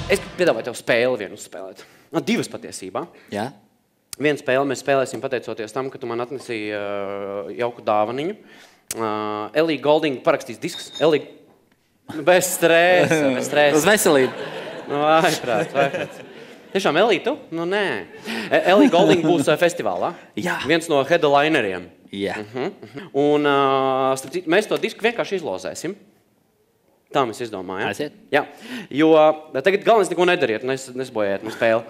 Es piedāvāju tev spēli vienu uzspēlēt. Divas patiesībā. Jā. Vienu spēli mēs spēlēsim pateicoties tam, ka tu man atnesīji jauku dāvaniņu. Elija Goldinga parakstīs disks. Elija... Bez stresa, bez stresa. Uz veselību. Vaiprāt. Tiešām, Elija, tu? Nu, nē. Elija Goldinga būs festivālā. Jā. Viens no headlineriem. Jā. Un mēs to disku vienkārši izlozēsim. Tā mēs izdomājam. Aiziet. Jā, jo tagad galvenais neko nedariet, nesbojājiet mums spēli.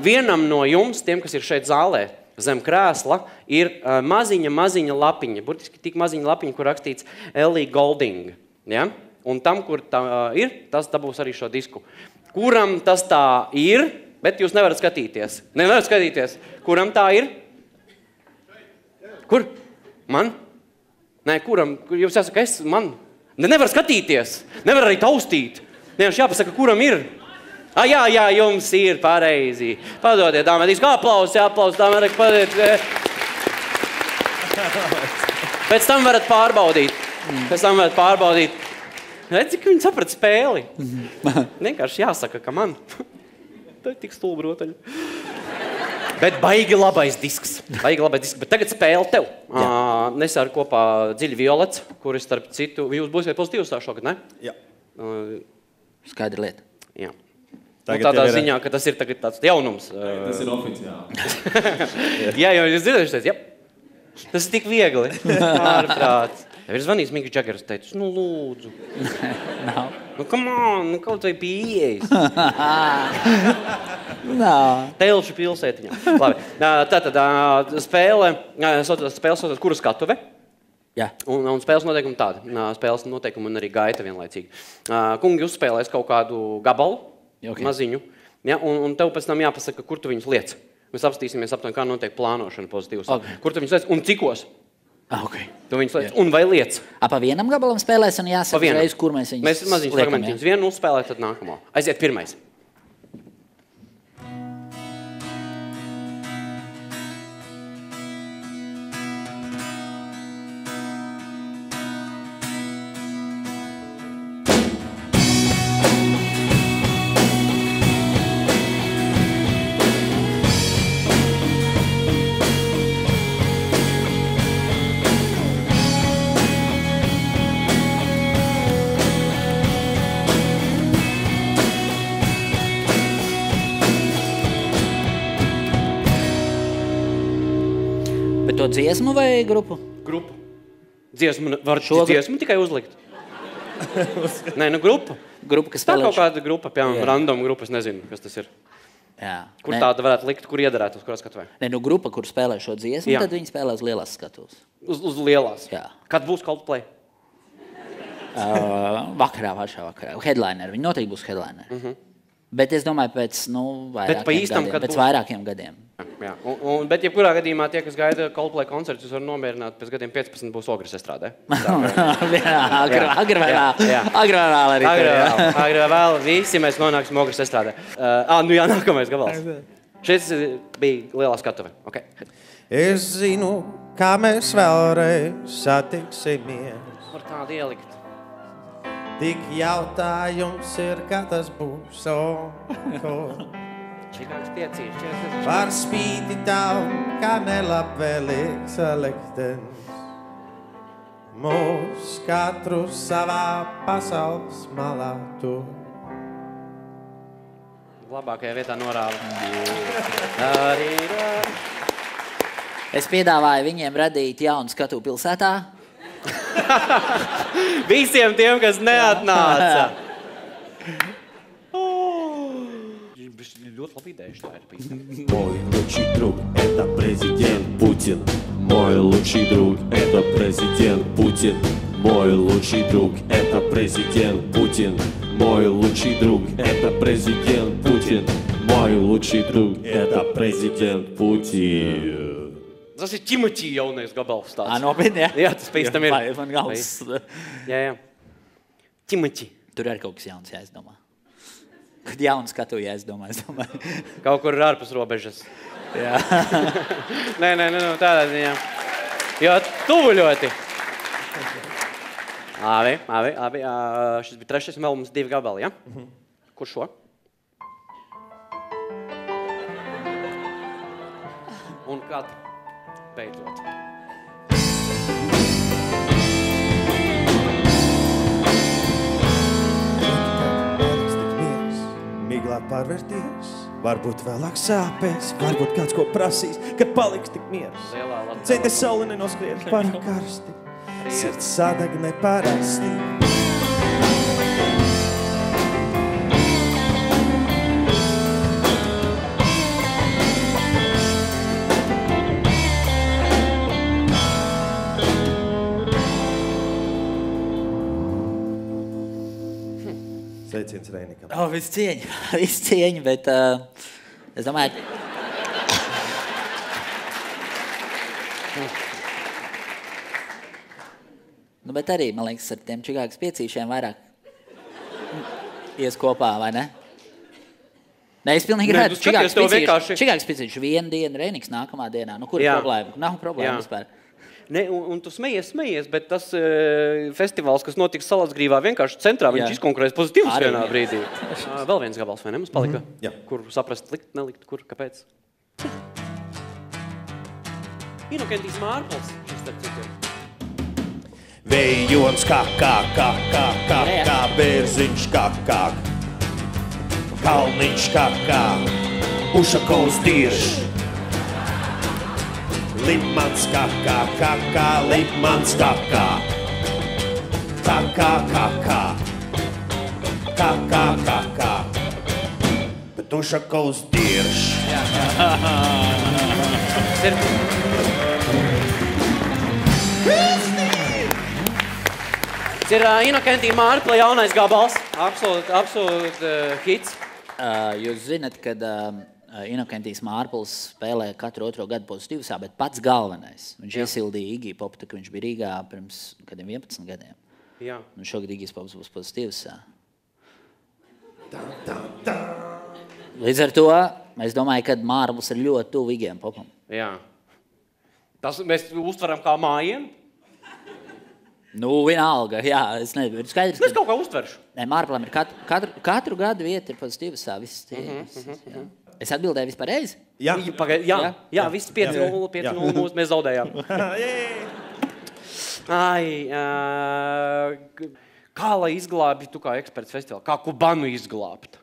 Vienam no jums, tiem, kas ir šeit zālē, zem krēsla, ir maziņa lapiņa, burtiski tik maziņa lapiņa, kur rakstīts Elija Goldinga. Ja? Un tam, kur tā ir, tas dabūs arī šo disku. Kuram tas tā ir, bet jūs nevarat skatīties. Nevarat skatīties. Kuram tā ir? Kur? Man? Nē, kuram? Jūs jāsaka, man? Nevar skatīties, nevar arī taustīt. Vienkārši jāpasaka, kuram ir. Jā, jums ir pareizi. Padodiet, dāmēdīs, kā aplaus, dāmēdīs, padodiet. Pēc tam varat pārbaudīt. Redzi, ka viņi saprat spēli. Vienkārši jāsaka, ka man. Tā ir tik stulbrotaļa. Bet baigi labais disks. Bet tagad spēle tev. Nesāru kopā Dziļi Violets, kuris starp citu... Jūs būsiet pozitīvs šogad, ne? Jā. Skaidra lieta. Jā. Tādā ziņā, ka tas ir tagad tāds jaunums. Tas ir oficiāli. Jā, jo jūs dzirdējušies, jā. Tas ir tik viegli. Ārprāt. Tev ir zvanījis Miks Džagers, teicis, nu lūdzu. Nav. Nu, come on, nu kaut vai pieejas. Telšu pilsētiņā. Labi. Tātad spēle saucās Kura skatuve? Jā. Un spēles noteikumi tādi. Spēles noteikumi un arī gaita vienlaicīgi. Kungi uzspēlēs kaut kādu gabalu, maziņu, ja? Un tev pēc tam jāpasaka, kur tu viņus liec. Mēs apstīsimies aptuveni, kā notiek plānošana pozitīvas. Kur tu viņus liec un cikos? Okay. Tu viņus liec un vai liec? Pa vienam gabalam spēlēs un jāsaka reiz, kur mēs viņus mēs maziņus fragmentiņus vienu uzspēlēt, tad nākamo. Aiziet pirmais. To dziesmu vai grupu? Grupu. Dziesmu tikai uzlikt. Nē, nu grupu. Grupa, kas tā spēlē. Kaut kāda grupa, piemēram, random grupa, es nezinu, kas tas ir. Jā. Kur tāda varētu likt, kur iederētu, uz kurā skatuvē? Nē, nu grupa, kur spēlē šo dziesmu, tad viņi spēlē uz lielās skatuves. Uz lielās? Jā. Kad būs Coldplay? Vakarā. Headliner. Viņi noteikti būs headliner. Bet es domāju, pēc vairākiem gadiem. Jā. Bet jebkurā gadījumā tie, kas gaida Coldplay koncertus, jūs var nomierināt, pēc gadiem 15 būs Ogres estrādē. Agri vēl, visi mēs nonāksim Ogres estrādē. Nu jā, nākamais gabals. Šis bija lielā skatuve. Okay. Es zinu, kā mēs vēlreiz satiksimies. Var tādu ielikt. Tik jautājums ir, kā tas būs. Par spīti tam, kā nelabvēlīgs liktenis, mūs katru savā pasaules malā tur. Labākajā vietā norāva. Es piedāvāju viņiem radīt jaunu skatuvi pilsētā. Visiem tiem, kas neatnāca. Ļoti labi ideja, tā ir. Мой лучший друг – это президент Путин. Мой лучший друг – это президент Путин. Мой лучший друг – это президент Путин. Мой лучший друг – это президент Путин. Мой лучший друг – это президент Путин. Tas ir Timotī jaunais gabals tāds. Nopietni, jā? Jā, tas pēc tam ir. Man gals. Jā. Timotī. Tur ir kaut kas jauns jāizdomā. Kad jaunu skatu jāizdomā, es domāju. Kaut kur ir ārpus robežas. Jā. Nē, tādā ziņā. Jo tuvu ļoti. Labi. Šis bija trešais, vēl mums 2 gabali, ja? Kur šo? Un kad beidzot. Miglā pārvērties, varbūt vēlāk sāpēs, varbūt kāds ko prasīs, kad paliks tik miers. Ceļa saule nenoskrien par karsti, sirds sadeg neparasti. Sveiciens Reinikam. Viss cieņa, bet es domāju... bet arī, man liekas, ar tiem Čikāgas piecīšiem vairāk ies kopā, vai ne? Nē, es pilnīgi redzu, Čikāgas piecīši vienu dienu, Reiniks nākamā dienā. Nu, kur ir problēma? Nav problēma vispār. Ne, un tu smejies, bet tas festivāls, kas notiks Salacgrīvā vienkārši centrā, viņš izkonkurēs pozitīvus vienā brīdī. Vēl viens gabals, vai ne? Mums palika? Kur saprast likt, nelikt, kur, kāpēc? Inokentīs Mārpols, šis starp citiem. Vējons kā, bērziņš kā, kalniņš kā, Ušakovs dirš. Limans kā, limans kā, bet Ušakovs dirš. Ir Inokentī Mārpla jaunais gabals, absolūt hits. Jūs zinat, kad Inokentīs Mārpls spēlē katru otro gadu pozitīvsā, bet pats galvenais. Viņš iesildīja Iggy Popu, tā, ka viņš bija Rīgā pirms kādiem 11 gadiem. Jā. Un šogad Iggy Pops būs pozitīvsā. Līdz ar to, es domāju, ka Mārpls ir ļoti tuvu Iggy Popam. Jā. Tas mēs uztveram kā mājienu? Nu, vienalga, jā, es nezinu, skaidrs, ka... Es kaut kā uztveršu. Nē, Mārplam ir katru gadu vieta ir pozitīvsā, visas tie. Es atbildēju vispār reizi? Jā, viss 5-0, mēs zaudējām. Kā lai izglābi tu kā eksperts festivāli? Kā Kubanu izglābt?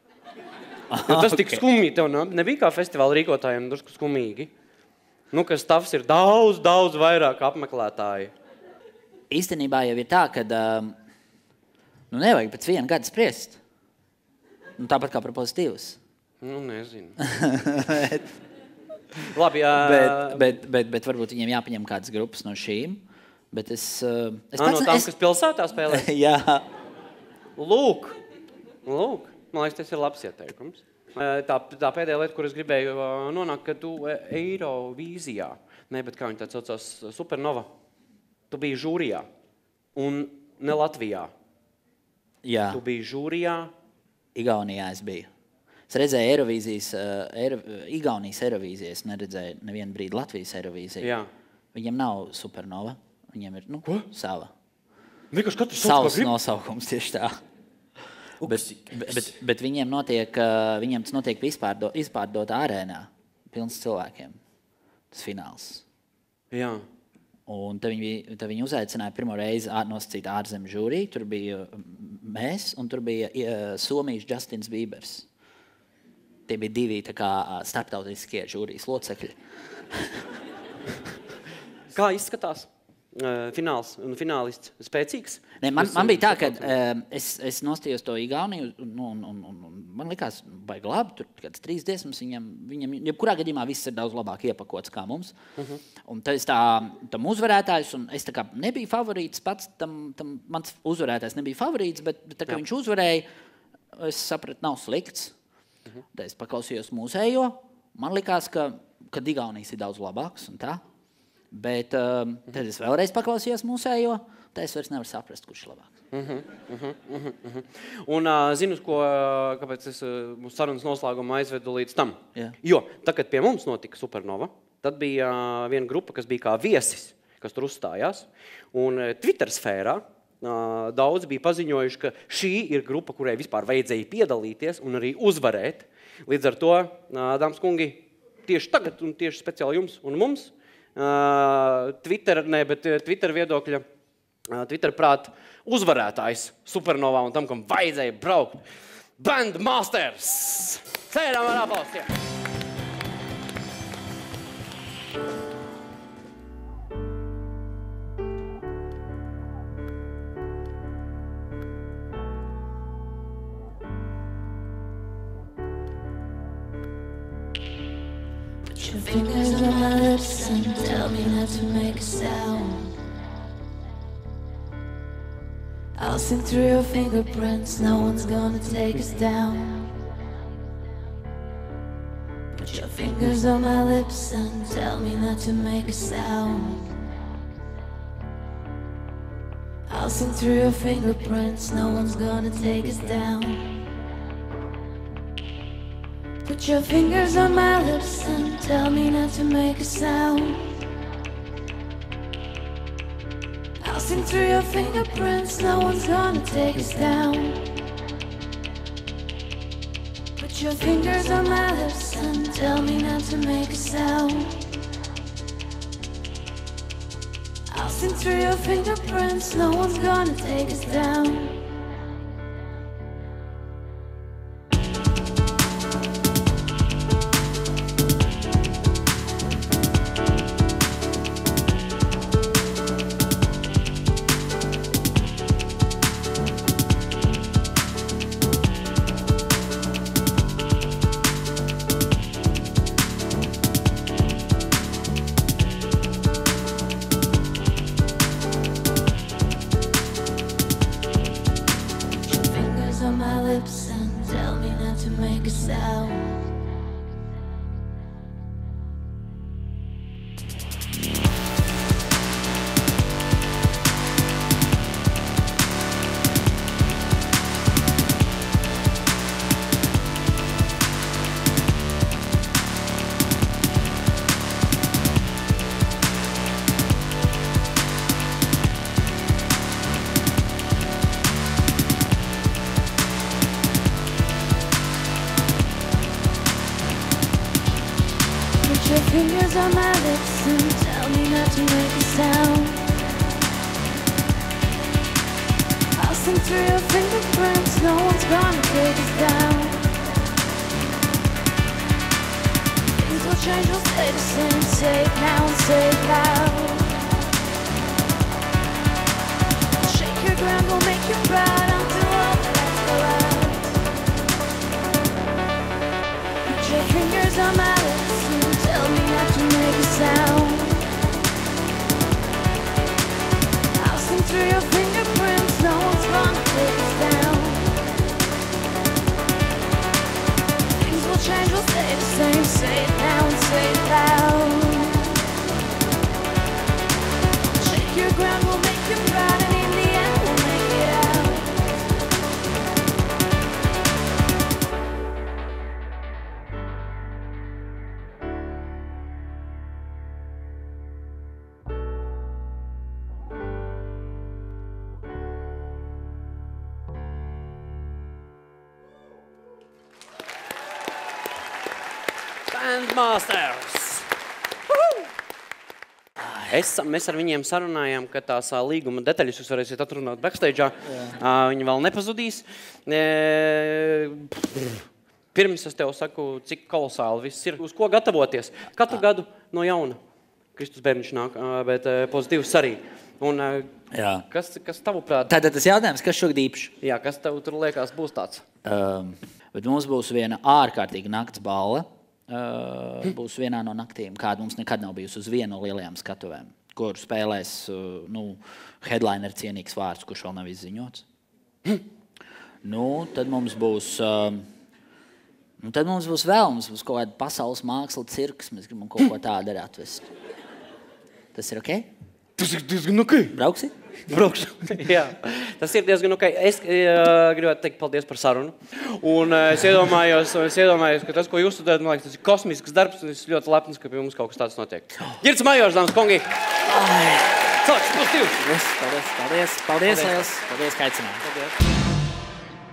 Tas tik skumīgi, tev nebija kā festivāla rīkotājiem drusku skumīgi. Nu, ka stāvs ir daudz vairāk apmeklētāji. Īstenībā jau ir tā, ka nevajag pēc viena gada spriest. Tāpat kā par pozitīvus. Nu, nezinu. Labi, bet varbūt viņiem jāpaņem kādas grupas no šīm. Bet no tām, kas pilsētā spēlē? Jā. Lūk. Man liekas, tas ir labs ieteikums. Tā pēdējā lieta, kur es gribēju nonākt, ka tu Eirovīzijā, bet kā viņi tā saucās, Supernova, tu biji žūrijā. Un ne Latvijā. Jā. Tu biji žūrijā. Igaunijā es biju. Es redzēju Igaunijas Eirovīziju, es neredzēju nevienu brīdi Latvijas Eirovīziju. Jā. Viņiem nav Supernova, viņiem ir, sava. Vienkārši katrs savs nosaukums tieši tā. Bet viņiem tas notiek izpārdot ārēnā, pilns cilvēkiem, tas fināls. Jā. Un tad viņi uzaicināja pirmo reizi nosacīt ārzemju žūriju, tur bija mēs, un tur bija Somijas Justins Biebers. Tie bija divi tā kā starptautiskie žūrijas locekļi. Kā izskatās fināls un finālists? Spēcīgs? Ne, man bija tā, ka es nostījos to Igauniju, un man likās baigi labi, tur kāds 3 dziesmas, viņam jebkurā gadījumā viss ir daudz labāk iepakots kā mums. Un tad es tam uzvarētājs, un es tā kā nebiju favorīts pats, mans uzvarētājs nebija favorīts, bet tā kā viņš uzvarēja, es sapratu, nav slikts. Tad es paklausījos mūsējo, man likās, ka Igaunijas ir daudz labāks un tā. Bet tad es vēlreiz paklausījos mūsējo, tad es vairs nevaru saprast, kurš ir labāks. Un zinu, kāpēc es mūsu sarunas noslēgumu aizvedu līdz tam. Jā. Jo, tad, kad pie mums notika Supernova, tad bija viena grupa, kas bija kā viesis, kas tur uzstājās. Un Twitter sfērā daudz bija paziņojuši, ka šī ir grupa, kurai vispār vajadzēja piedalīties un arī uzvarēt. Līdz ar to, dāmas kungi, tieši tagad un tieši speciāli jums un mums. Twitter viedokļa, Twitter prāt uzvarētājs Supernovā un tam, kam vajadzēja braukt. Bandmasters! Sēdām ar aplausiem! Put your fingers on my lips and tell me not to make a sound. I'll sing through your fingerprints, no one's gonna take us down. Put your fingers on my lips and tell me not to make a sound. I'll sing through your fingerprints, no one's gonna take us down. Put your fingers on my lips and tell me not to make a sound. I'll sing through your fingerprints, no one's gonna take us down. Put your fingers on my lips and tell me not to make a sound. I'll sing through your fingerprints, no one's gonna take us down. Fingers on my lips and tell me not to make a sound. I'll sing through your fingerprints, no one's gonna take us down. Things will change, we'll stay the same. Say it now and say it loud. Shake your ground, we'll make you proud until all the lights go out. Put your fingers on my lips. Tell me not to make a sound. I'll sing through your fingerprints, no one's gonna take us down. Things will change, we'll stay the same. Say it now and say it loud. Shake your ground, we'll make you proud, and in the end we'll make it out. Bandmasters! Mēs ar viņiem sarunājām, ka tās līguma detaļas jūs varēsiet atrunāt backstage'ā. Viņi vēl nepazudīs. Pirms es tev saku, cik kolosāli viss ir. Uz ko gatavoties? Katru gadu no jauna. Kristus bērniņš nāk, bet pozitīvs arī. Un kas tavuprāt? Tātad tas jautājums, kas šogad īpaši? Jā, kas tev tur liekas būs tāds? Bet mums būs viena ārkārtīga nakts balle. Būs vienā no naktīm, kāda mums nekad nav bijusi uz vienu no lielajām skatuvēm, kur spēlēs headliner cienīgs vārds, kurš vēl nav izziņots. Tad mums būs vēl, mums būs kaut kāda pasaules māksla cirks, mēs gribam kaut ko tādu arī atvest. Tas ir ok? Tas ir diezgan ok. Brauksi? Braukšu. Jā, tas ir diezgan ok. Es gribētu teikt paldies par sarunu. Un es iedomājos, ka tas, ko jūs studējat, man liekas, tas ir kosmisks darbs, un es ļoti lepns, ka pie mums kaut kas tāds notiek. Girds Majors, dāmas kungi! Cilvēks pozitīvs! Paldies, ka aicinājāt.